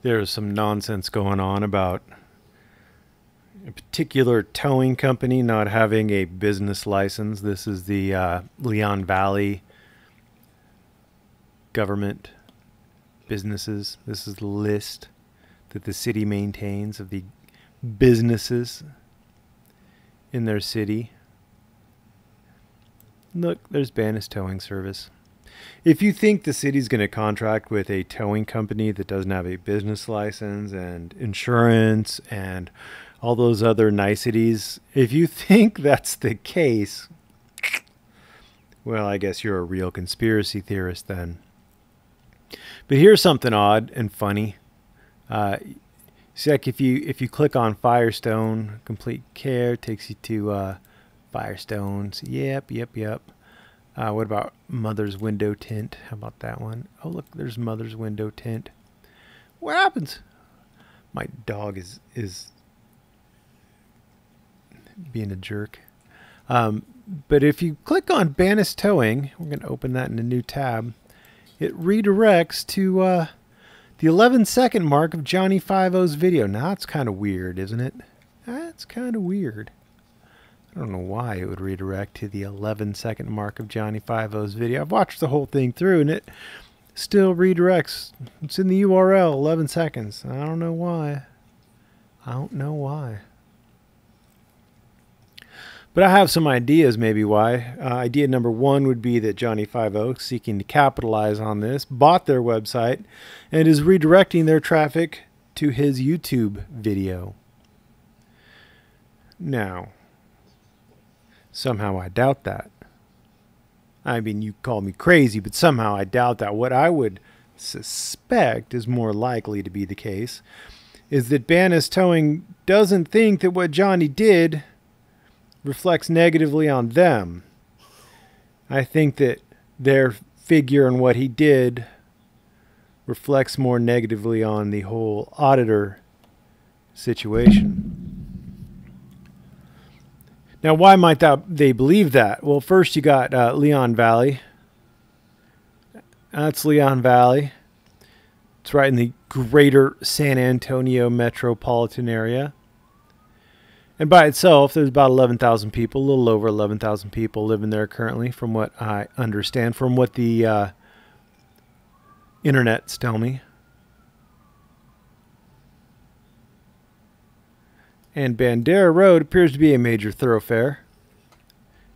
There's some nonsense going on about a particular towing company not having a business license. This is the Leon Valley government businesses. This is the list that the city maintains of the businesses in their city. Look, there's Banis Towing Service. If you think the city's going to contract with a towing company that doesn't have a business license and insurance and all those other niceties, if you think that's the case, well, I guess you're a real conspiracy theorist then. But here's something odd and funny. See, like if you click on Firestone, Complete Care takes you to Firestones. Yep. What about Mother's Window Tint? How about that one? Oh, look, there's Mother's Window Tint. What happens? My dog is being a jerk. But if you click on Banis Towing, we're going to open that in a new tab. It redirects to the 11-second mark of Johnny Five-O's video. Now, that's kind of weird, isn't it? That's kind of weird. I don't know why it would redirect to the 11-second mark of Johnny Five-O's video. I've watched the whole thing through, and it still redirects. It's in the URL, 11 seconds. I don't know why. But I have some ideas maybe why. Idea number one would be that Johnny Five-O, seeking to capitalize on this, bought their website and is redirecting their traffic to his YouTube video. Now, somehow I doubt that. I mean, you call me crazy, but somehow I doubt that. What I would suspect is more likely to be the case is that Banis Towing doesn't think that what Johnny did reflects negatively on them. I think that their figure and what he did reflects more negatively on the whole auditor situation. Now, why might they believe that? Well, first you got Leon Valley. That's Leon Valley. It's right in the greater San Antonio metropolitan area. And by itself, there's about 11,000 people, a little over 11,000 people living there currently, from what I understand, from what the internets tell me. And Bandera Road appears to be a major thoroughfare. I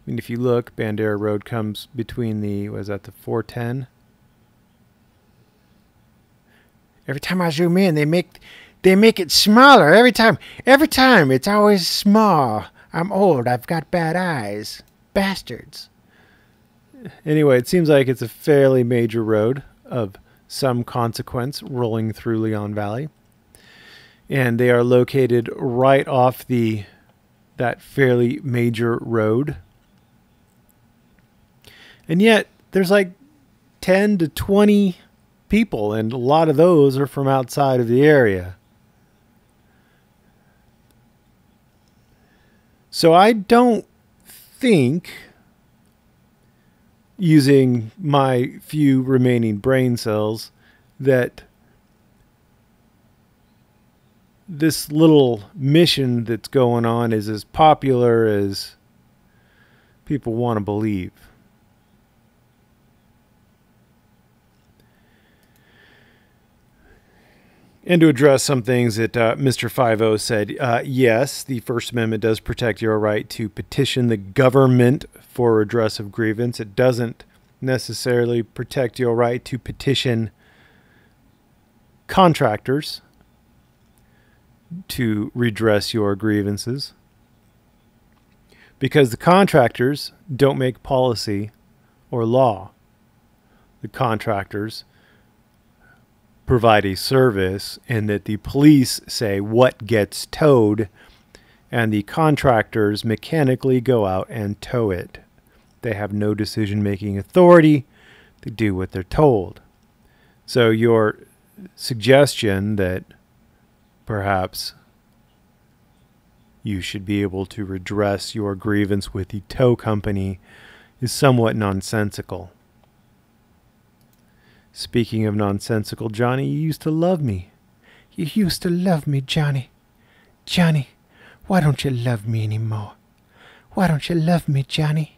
mean, if you look, Bandera Road comes between the, what is that, the 410? Every time I zoom in, they make it smaller. Every time, it's always small. I'm old. I've got bad eyes. Bastards. Anyway, it seems like it's a fairly major road of some consequence rolling through Leon Valley. And they are located right off that fairly major road. And yet, there's like 10 to 20 people, and a lot of those are from outside of the area. So I don't think, using my few remaining brain cells, that this little mission that's going on is as popular as people want to believe. And to address some things that Mr. Five-O said, yes, the First Amendment does protect your right to petition the government for redress of grievance. It doesn't necessarily protect your right to petition contractors to redress your grievances, because the contractors don't make policy or law. The contractors provide a service, and that the police say what gets towed, and the contractors mechanically go out and tow it. They have no decision-making authority. They do what they're told. So your suggestion that perhaps you should be able to redress your grievance with the tow company is somewhat nonsensical. Speaking of nonsensical, Johnny, you used to love me. You used to love me, Johnny. Johnny, why don't you love me anymore? Why don't you love me, Johnny?